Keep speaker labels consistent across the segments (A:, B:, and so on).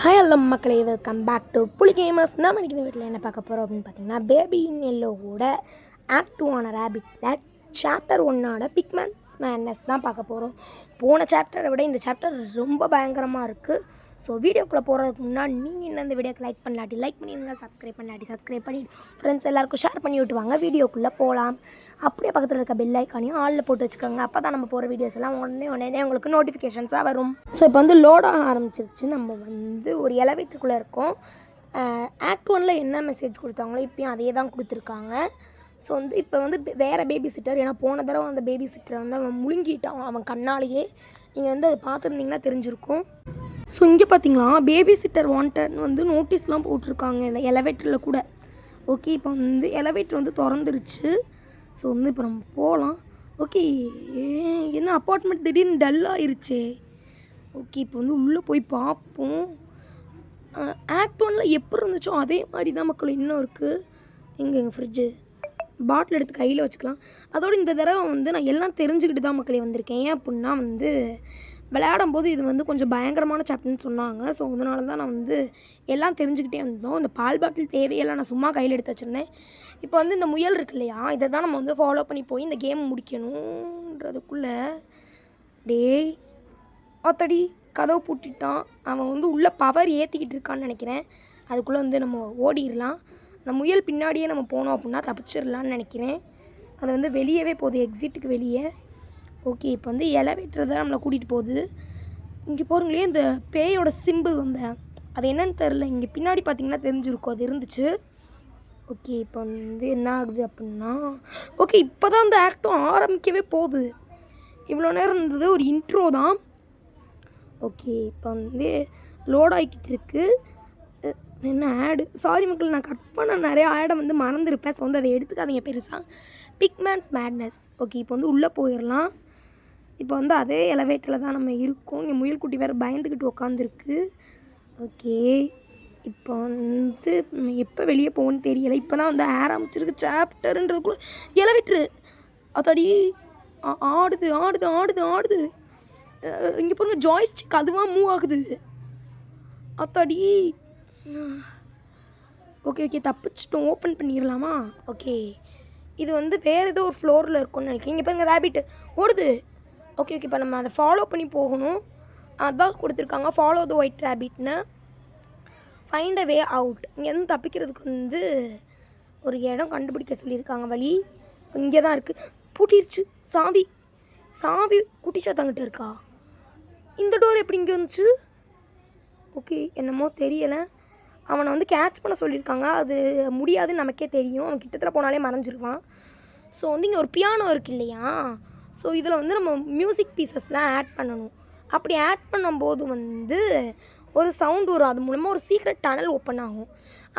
A: Hi hello மக்களே, welcome back to Puli gamers. நம்ம இன்றைக்கி இந்த வீட்டில் என்ன பார்க்க போகிறோம் அப்படின்னு பார்த்தீங்கன்னா, பேபி இன் எல்லோவோட ஆக்ட் 2 ரேபிட்டில் சாப்டர் 1 பிக்மெண்ட்ஸ் மேட்னஸ் தான் பார்க்க போகிறோம். போன சாப்டரை விட இந்த சாப்டர் ரொம்ப பயங்கரமாக இருக்குது. ஸோ வீடியோக்குள்ளே போகிறதுக்கு முன்னாடி நீங்கள் இன்னும் இந்த வீடியோக்கு லைக் பண்ணலாட்டி லைக் பண்ணிடுங்க, சப்ஸ்கிரைப் பண்ணிவிட்டு ஃப்ரெண்ட்ஸ் எல்லாருக்கும் ஷேர் பண்ணி விட்டுவாங்க. வீடியோக்குள்ளே போகலாம். அப்படியே பக்கத்தில் இருக்க பெல் ஐக்கானையும் ஆளில் போட்டு வச்சுக்கோங்க. அப்போ தான் நம்ம போகிற வீடியோஸ் எல்லாம் உடனே உங்களுக்கு நோட்டிஃபிகேஷன்ஸாக வரும். ஸோ இப்போ லோட் ஆக ஆரம்பிச்சிருச்சு. நம்ம ஒரு எலவேட்டருக்குள்ளே இருக்கோம். ஆக்ட் 1 என்ன மெசேஜ் கொடுத்தாங்களோ இப்போயும் அதே தான் கொடுத்துருக்காங்க. ஸோ இப்போ வேறு பேபி சிட்டர், ஏன்னா போன தடவை அந்த பேபி சிட்டரை அவன் முழுங்கிட்டான் அவன் கண்ணாலேயே. நீங்கள் அதை பார்த்துருந்தீங்கன்னா தெரிஞ்சிருக்கும். ஸோ இங்கே பார்த்தீங்களா, பேபி சிட்டர் வாண்டட்னு நோட்டீஸ்லாம் போட்டிருக்காங்க இந்த எலவேட்டரில் கூட. ஓகே, இப்போ எலவேட்டர் திறந்துருச்சு. ஸோ இப்போ நம்ம போகலாம். ஓகே, என்ன அப்பார்ட்மெண்ட் திடீர்னு டல் ஆயிருச்சே. ஓகே, இப்போ உள்ளே போய் பார்ப்போம். ஆக்ட் 1 எப்படி இருந்துச்சோ அதே மாதிரி தான் மக்கள் இன்னும் இருக்குது. எங்கள் ஃப்ரிட்ஜு பாட்டில் எடுத்து கையில் வச்சுக்கலாம். அதோடு இந்த தடவை நான் எல்லாம் தெரிஞ்சுக்கிட்டு தான் மக்களே வந்திருக்கேன். ஏன் அப்படின்னா விளையாடும்போது இது கொஞ்சம் பயங்கரமான சாப்டர்னு சொன்னாங்க. ஸோ அதனால தான் நான் எல்லாம் தெரிஞ்சுக்கிட்டே வந்தோம். இந்த பால் பாட்டில் தேவையெல்லாம் நான் சும்மா கையில் எடுத்து வச்சுருந்தேன். இப்போ இந்த முயல் இருக்கு இல்லையா, இதை தான் நம்ம ஃபாலோ பண்ணி போய் இந்த கேம் முடிக்கணுன்றதுக்குள்ளே டேய் அத்தடி கதவு பூட்டிட்டான். அவன் உள்ளே பவர் ஏற்றிக்கிட்டு இருக்கான்னு நினைக்கிறேன். அதுக்குள்ளே நம்ம ஓடிடலாம். அந்த முயல் பின்னாடியே நம்ம போனோம் அப்படின்னா தப்பிச்சிடலான்னு நினைக்கிறேன். அது வெளியவே போகுது, எக்ஸிட்டுக்கு வெளியே. ஓகே, இப்போ எலவேட்டர் தான் நம்மளை கூட்டிகிட்டு போகுது. இங்கே போகிறீங்களே, இந்த பேயோட சிம்பிள் அது என்னன்னு தெரில. இங்கே பின்னாடி பார்த்தீங்கன்னா தெரிஞ்சிருக்கும், அது இருந்துச்சு. ஓகே, இப்போ என்ன ஆகுது அப்படின்னா, ஓகே இப்போ தான் ஆக்டும் ஆரம்பிக்கவே போகுது. இவ்வளோ நேரம் இருந்தது ஒரு இன்ட்ரோ தான். ஓகே, இப்போ லோட் ஆகிக்கிட்டு இருக்குது. என்ன ஆடு, சாரி மக்கள், நான் கட் பண்ண நிறைய ஆடை மறந்துருப்பேன். ஸோ அதை எடுத்துக்காதீங்க பெருசாக. Pigments madness. ஓகே, இப்போ உள்ளே போயிடலாம். இப்போ அதே எலவேட்டரில் தான் நம்ம இருக்கோம். இங்கே முயல்குட்டி வேறு பயந்துக்கிட்டு உக்காந்துருக்கு. ஓகே, இப்போ எப்போ வெளியே போகணுன்னு தெரியலை. இப்போ தான் ஆரம்பிச்சிருக்கு சாப்டருன்றதுக்குள்ளே எலவேட்ரு அதாடி ஆடுது ஆடுது ஆடுது ஆடுது. இங்கே பாருங்க, ஜாய்ஸ்டிக் அதுவாக மூவ் ஆகுது. அத்தாடி. ஓகே ஓகே, தப்பிச்சிட்டோம். ஓப்பன் பண்ணிடலாமா? ஓகே, இது வேறு ஏதோ ஒரு ஃப்ளோரில் இருக்கும்னு நினைக்கிறேன். இங்கே பாருங்கள், ரேபிட் ஓடுது. ஓகே ஓகே, இப்போ நம்ம அதை ஃபாலோ பண்ணி போகணும். அதான் கொடுத்துருக்காங்க, ஃபாலோ த ஒயிட் ரேபிட்னு. Find a way out. இங்கேருந்து தப்பிக்கிறதுக்கு ஒரு இடம் கண்டுபிடிக்க சொல்லியிருக்காங்க. வழி இங்கே தான் இருக்குது. பூட்டிருச்சு. சாவி சாவி குட்டி சாத்தாங்கிட்ட இருக்கா? இந்த டோர் எப்படி இங்கே வந்துச்சு? ஓகே, என்னமோ தெரியலை. அவனை கேட்ச் பண்ண சொல்லியிருக்காங்க. அது முடியாதுன்னு நமக்கே தெரியும். அவன் கிட்டத்தில் போனாலே மறைஞ்சிருவான். ஸோ இங்கே ஒரு பியானோ இருக்குது இல்லையா? ஸோ இதில் நம்ம மியூசிக் பீசஸ்லாம் ஆட் பண்ணணும். அப்படி ஆட் பண்ணும்போது ஒரு சவுண்ட் வரும். அது மூலமாக ஒரு சீக்ரெட் டனல் ஓப்பன் ஆகும்.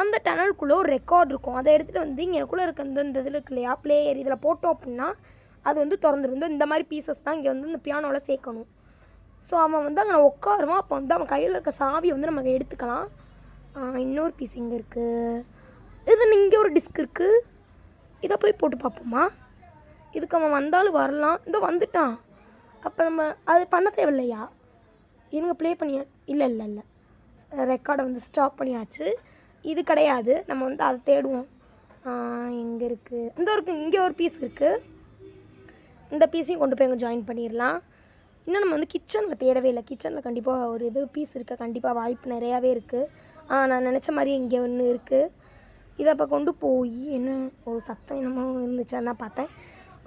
A: அந்த டனலுக்குள்ளே ஒரு ரெக்கார்ட் இருக்கும். அதை எடுத்துகிட்டு இங்கேக்குள்ளே இருக்க இந்த இதில் இருக்கு இல்லையா, பிளேயர், இதில் போட்டோம் அப்படின்னா அது திறந்துடும். இந்த மாதிரி பீசஸ் தான் இங்கே இந்த பியானோவில் சேர்க்கணும். ஸோ அவன் அங்கே உட்காருவான். அப்போ அவன் கையில் இருக்க சாவியை நம்ம எடுத்துக்கலாம். இன்னொரு பீஸ் இங்கே இருக்குது. இங்கே ஒரு டிஸ்க் இருக்குது. இதை போய் போட்டு பார்ப்போமா? இதுக்கு அவன் வந்தாலும் வரலாம். இந்த வந்துட்டான். அப்போ நம்ம அது பண்ண தேவையில்லையா? இவங்க ப்ளே பண்ணியா? இல்லை இல்லை இல்லை, ரெக்கார்டை ஸ்டாப் பண்ணியாச்சு. இது கிடையாது. நம்ம அதை தேடுவோம். எங்கே இருக்குது? இங்கே ஒரு பீஸ் இருக்குது. இந்த பீஸையும் கொண்டு போய் அங்கே ஜாயின் பண்ணிடலாம். இன்னும் நம்ம கிச்சனில் தேடவே இல்லை. கிச்சனில் கண்டிப்பாக ஒரு பீஸ் இருக்க கண்டிப்பாக வாய்ப்பு நிறையாவே இருக்குது. நான் நினச்ச மாதிரி இங்கே ஒன்று இருக்குது. இதை அப்போ கொண்டு போய் என்ன சத்தம் என்னமோ இருந்துச்சான்னு தான் பார்த்தேன்.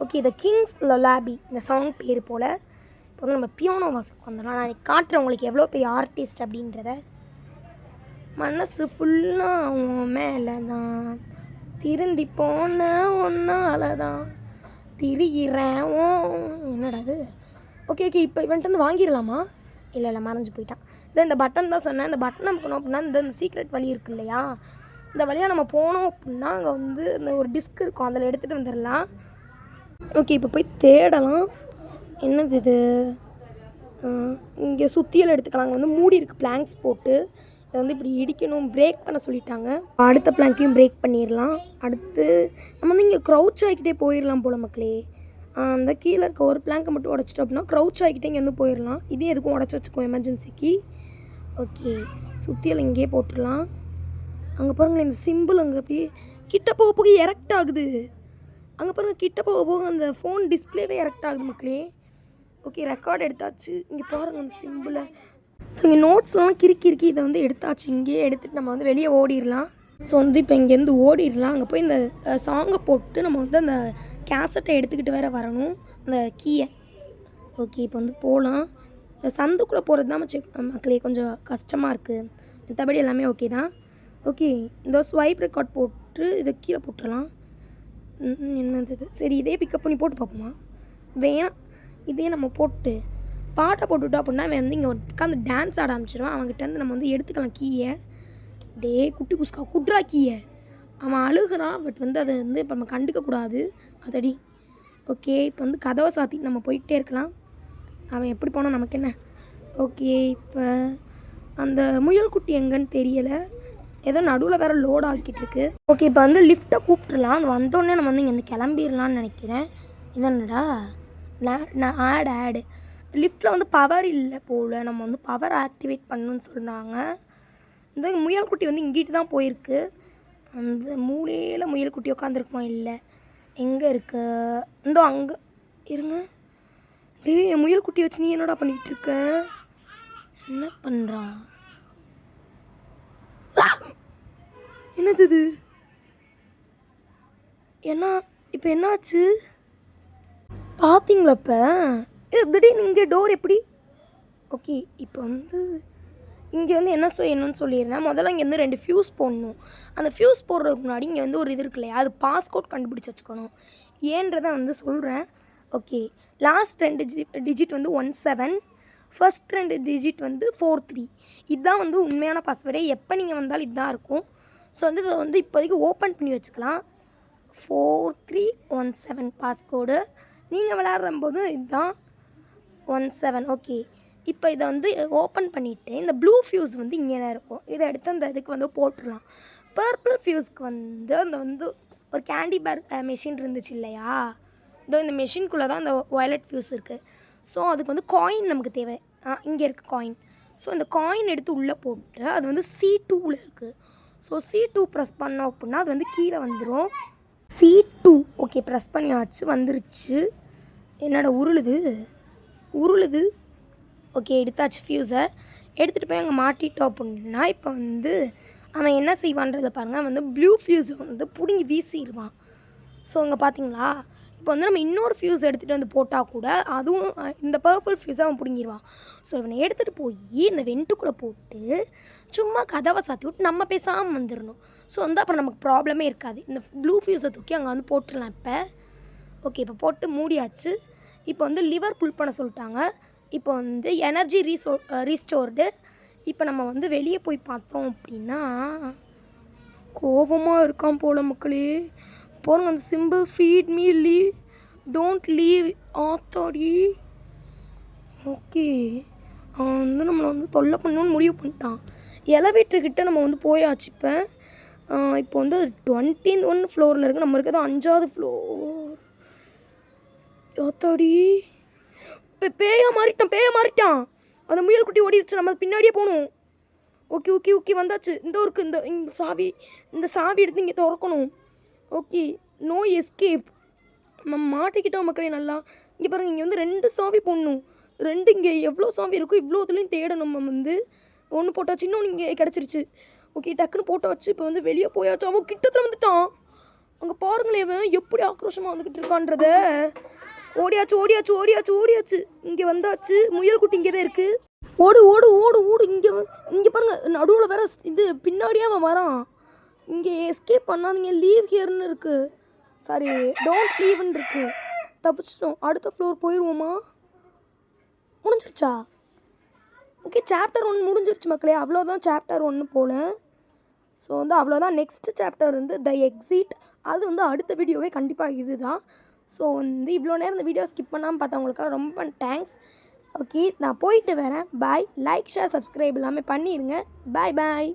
A: ஓகே, த கிங்ஸ் லொலாபி இந்த சாங் பேர் போல். இப்போ நம்ம பியானோ வாசிக்க வந்துடலாம். நான் காட்டுறேன் உங்களுக்கு எவ்வளோ பெரிய ஆர்டிஸ்ட் அப்படின்றத. மனசு ஃபுல்லாக அவன் மேலே தான் திருந்தி போன ஒன்றால் தான் திரிகிறேன். என்னடா அது? ஓகே ஓகே, இப்போ இவன்ட்டு வாங்கிடலாமா? இல்லை இல்லை, மறைஞ்சு போயிட்டான். இந்த பட்டன் தான் சொன்னேன். இந்த பட்டன் நமக்கணும் அப்படின்னா இந்த சீக்ரெட் வழி இருக்குது இல்லையா, இந்த வழியாக நம்ம போனோம் அப்படின்னா அங்கே இந்த ஒரு டிஸ்க் இருக்கும். அதில் எடுத்துகிட்டு வந்துடலாம். ஓகே, இப்போ போய் தேடலாம். என்னது இது? இங்கே சுத்தியல் எடுத்துக்கலாம். அங்கே மூடி இருக்குது பிளாங்க்ஸ் போட்டு. இதை இப்படி இடிக்கணும், பிரேக் பண்ண சொல்லிட்டாங்க. அடுத்த பிளாங்க்கையும் பிரேக் பண்ணிடலாம். அடுத்து நம்ம இங்கே க்ரௌச் ஆகிக்கிட்டே போயிடலாம் போல் மக்களே. அந்த கீழே இருக்க ஒரு பிளாங்கை மட்டும் உடச்சிட்டோம் அப்படின்னா க்ரௌச் ஆகிக்கிட்டே இங்கே போயிடலாம். இதே எதுக்கும் உடச்சி வச்சுக்கோ எமர்ஜென்சிக்கு. ஓகே, சுற்றியல் இங்கேயே போட்டுடலாம். அங்கே பாருங்களேன், இந்த சிம்பிள் அங்கே அப்படியே கிட்ட போக போக எரெக்ட் ஆகுது. அங்கே பாருங்கள், கிட்ட போக போக அந்த ஃபோன் டிஸ்பிளேவே எரெக்ட் ஆகுது மக்களே. ஓகே, ரெக்கார்ட் எடுத்தாச்சு. இங்கே பாருங்கள் அந்த சிம்பிளை. ஸோ இங்கே நோட்ஸ்லாம் கிறுக்கி இதை வந்து எடுத்தாச்சு. இங்கேயே எடுத்துகிட்டு நம்ம வந்து வெளியே ஓடிடலாம். ஸோ வந்து இப்போ இங்கேருந்து ஓடிடலாம். அங்கே போய் இந்த சாங்கை போட்டு நம்ம வந்து அந்த கேசட்டை எடுத்துக்கிட்டு வேறு வரணும், அந்த கீயை. ஓகே, இப்போ வந்து போகலாம். இந்த சந்துக்குள்ளே போகிறது தான் மக்களே கொஞ்சம் கஷ்டமாக இருக்குது. மற்றபடி எல்லாமே ஓகே தான். ஓகே, இந்த ஸ்வைப் ரெக்கார்ட் போட்டு இதை கீழே போட்டுடலாம். என்னது இது? சரி, இதே பிக்கப் பண்ணி போட்டு பார்ப்போமா? வேணாம், இதே நம்ம போட்டு பாட்டை போட்டுவிட்டோம் அப்படின்னா அவன் வந்து இங்கே உட்காந்து டான்ஸ் ஆட ஆரம்பிச்சிடுவான். அவங்ககிட்ட நம்ம வந்து எடுத்துக்கலாம் கீயை. டே குட்டி குஸ்கா குட்ரா கீயை. அவன் அழுகுறான், பட் வந்து அதை வந்து இப்போ நம்ம கண்டுக்கக்கூடாது. அதடி. ஓகே, இப்போ வந்து கதவை சாத்தி நம்ம போயிட்டே இருக்கலாம். அவன் எப்படி போனால் நமக்கு என்ன? ஓகே, இப்போ அந்த முயல் குட்டி எங்கன்னு தெரியலை. ஏதோ நடுவில் வேறு லோட் ஆக்கிட்டுருக்கு. ஓகே, இப்போ வந்து லிஃப்ட்டை கூப்பிட்றலாம். அது வந்தோடனே நம்ம வந்து இங்கேருந்து கிளம்பிடலான்னு நினைக்கிறேன். இதென்னடா ஆடு லிஃப்ட்டில் வந்து பவர் இல்லை போல். நம்ம வந்து பவர் ஆக்டிவேட் பண்ணணுன்னு சொன்னாங்க. இந்த முயல் குட்டி வந்து இங்கிட்டு தான் போயிருக்கு. அந்த மூலையில் முயல் குட்டி உட்காந்துருக்குமா? இல்லை, எங்கே இருக்கு? இந்தோ அங்கே இருங்க. டே, என் முயல் குட்டி வச்சு நீ என்னடா பண்ணிகிட்டு இருக்க? என்ன பண்ணுறான்? என்னது இது? என்ன இப்போ என்னாச்சு பார்த்தீங்களா? இப்போ திடீர்னு இங்கே டோர் எப்படி? ஓகே, இப்போ வந்து இங்கே வந்து என்ன செய்யணும்னு சொல்லிடுறேன். முதல்ல இங்கேருந்து 2 ஃபியூஸ் போடணும். அந்த ஃபியூஸ் போடுறதுக்கு முன்னாடி இங்கே வந்து ஒரு இது இருக்கு இல்லையா, அது பாஸ்கோட் கண்டுபிடிச்சி வச்சுக்கணும். ஏன்றதை வந்து சொல்கிறேன். ஓகே, லாஸ்ட் 2 டிஜிட் வந்து 17, ஃபர்ஸ்ட் 2 டிஜிட் வந்து 43. இதுதான் வந்து உண்மையான பாஸ்வேர்டே. எப்போ நீங்கள் வந்தாலும் இதுதான் இருக்கும். ஸோ வந்து இதை வந்து இப்போதைக்கு ஓப்பன் பண்ணி வச்சுக்கலாம். 4317 பாஸ்கோடு. நீங்கள் விளையாடும்போது இதுதான் 17. ஓகே, இப்போ இதை வந்து ஓப்பன் பண்ணிவிட்டு இந்த ப்ளூ ஃபியூஸ் வந்து இங்கே இருக்கும். இதை எடுத்து அந்த இதுக்கு வந்து போட்டுடலாம். பர்பிள் ஃபியூஸ்க்கு வந்து அந்த வந்து ஒரு கேண்டி பார் மெஷின் இருந்துச்சு இல்லையா, இதோ இந்த மெஷின்குள்ளே தான் அந்த வயலட் ஃபியூஸ் இருக்குது. ஸோ அதுக்கு வந்து காயின் நமக்கு தேவை. இங்கே இருக்குது காயின். ஸோ இந்த காயின் எடுத்து உள்ளே போட்டு அது வந்து C2ல் இருக்குது. ஸோ C2 ப்ரெஸ் பண்ணோம் அப்படின்னா அது வந்து கீழே வந்துடும். C2 ஓகே, ப்ரெஸ் பண்ணியாச்சு, வந்துருச்சு. என்னோட உருளுது. ஓகே, எடுத்தாச்சு ஃபியூஸை. எடுத்துகிட்டு போய் அங்கே மாட்டிட்டோம் அப்படின்னா இப்போ வந்து அவன் என்ன செய்வான்றதை பாருங்கள். அவன் வந்து ப்ளூ ஃபியூஸை வந்து பிடுங்கி வீசிடுவான். ஸோ இங்கே பார்த்தீங்களா, இப்போ வந்து நம்ம இன்னொரு ஃபியூஸ் எடுத்துகிட்டு வந்து போட்டால் கூட அதுவும் இந்த பர்பிள் ஃபியூஸை அவன் பிடுங்கிடுவான். ஸோ இவனை எடுத்துகிட்டு போய் இந்த வெண்ட்டுக்குள்ளே போட்டு சும்மா கதவை சாத்தி விட்டு நம்ம பேசாமல் வந்துடணும். ஸோ வந்து அப்புறம் நமக்கு ப்ராப்ளமே இருக்காது. இந்த ப்ளூ ஃபியூஸை தூக்கி அங்கே வந்து போட்டுடலாம். இப்போ ஓகே, இப்போ போட்டு மூடியாச்சு. இப்போ வந்து லிவர் புல் பண்ண சொல்லிட்டாங்க. இப்போ வந்து எனர்ஜி ரீஸ்டோர்டு. இப்போ நம்ம வந்து வெளியே போய் பார்த்தோம் அப்படின்னா கோபமாக இருக்கான் போல மக்களே. போகிறோங்க அந்த simple feet me leave don't leave ஆத்தாடி. ஓகே, அவன் வந்து நம்மளை வந்து தொல்லை பண்ணணும்னு முடிவு பண்ணிட்டான். எலவேட்டர்கிட்ட நம்ம வந்து போயாச்சு. இப்போ வந்து 21 ஃப்ளோரில் இருக்குது. நம்ம இருக்கிறது 5வது ஃப்ளோர். ஆத்தாடி, இப்போ பேய மாறிட்டான். அந்த முயல் குட்டி ஓடிடுச்சு. நம்ம பின்னாடியே போகணும். ஓகே வந்தாச்சு. இந்த சாவி எடுத்து இங்கே திறக்கணும். Okay, no escape. நம்ம மாட்டிக்கிட்டோம் மக்களே. நல்லா இங்கே பாருங்கள், இங்கே வந்து 2 சாவி போடணும். 2 இங்கே எவ்வளோ சாவி இருக்கோ இவ்வளோ இதுலேயும் தேடணும். நம்ம வந்து ஒன்று போட்டாச்சு, இன்னொன்று இங்கே கிடச்சிருச்சு. ஓகே, டக்குன்னு போட்டாச்சு. இப்போ வந்து வெளியே போயாச்சு. அவன் கிட்டத்தில் வந்துட்டான். அங்கே பாருங்களேன், அவன் எப்படி ஆக்ரோஷமாக வந்துக்கிட்டு இருக்கான்றத. ஓடியாச்சு. இங்கே வந்தாச்சு. முயல் குட்டி இங்கே தான் இருக்குது. ஓடு. இங்கே பாருங்கள், நடுவில் வேற இது பின்னாடியே அவன் வரான். இங்கே எஸ்கேப் பண்ணாதீங்க, லீவ் ஹியர்னு இருக்குது. சாரி, டோன்ட் லீவ்னு இருக்குது. தப்பிச்சிட்டோம். அடுத்த ஃப்ளோர் போயிடுவோமா? முடிஞ்சிருச்சா? ஓகே, சாப்டர் 1 முடிஞ்சிருச்சு மக்களே. அவ்வளோதான் சாப்டர் 1 போல். ஸோ வந்து அவ்வளோதான். நெக்ஸ்ட் சாப்டர் வந்து த எக்ஸிட். அது வந்து அடுத்த வீடியோவே கண்டிப்பாக இது தான். ஸோ வந்து இவ்வளோ நேரம் இந்த வீடியோ ஸ்கிப் பண்ணாமல் பார்த்தவங்களுக்காக ரொம்ப தேங்க்ஸ். ஓகே, நான் போயிட்டு வரேன். பாய். லைக், ஷேர், சப்ஸ்கிரைப் எல்லாமே பண்ணிடுங்க. பாய்.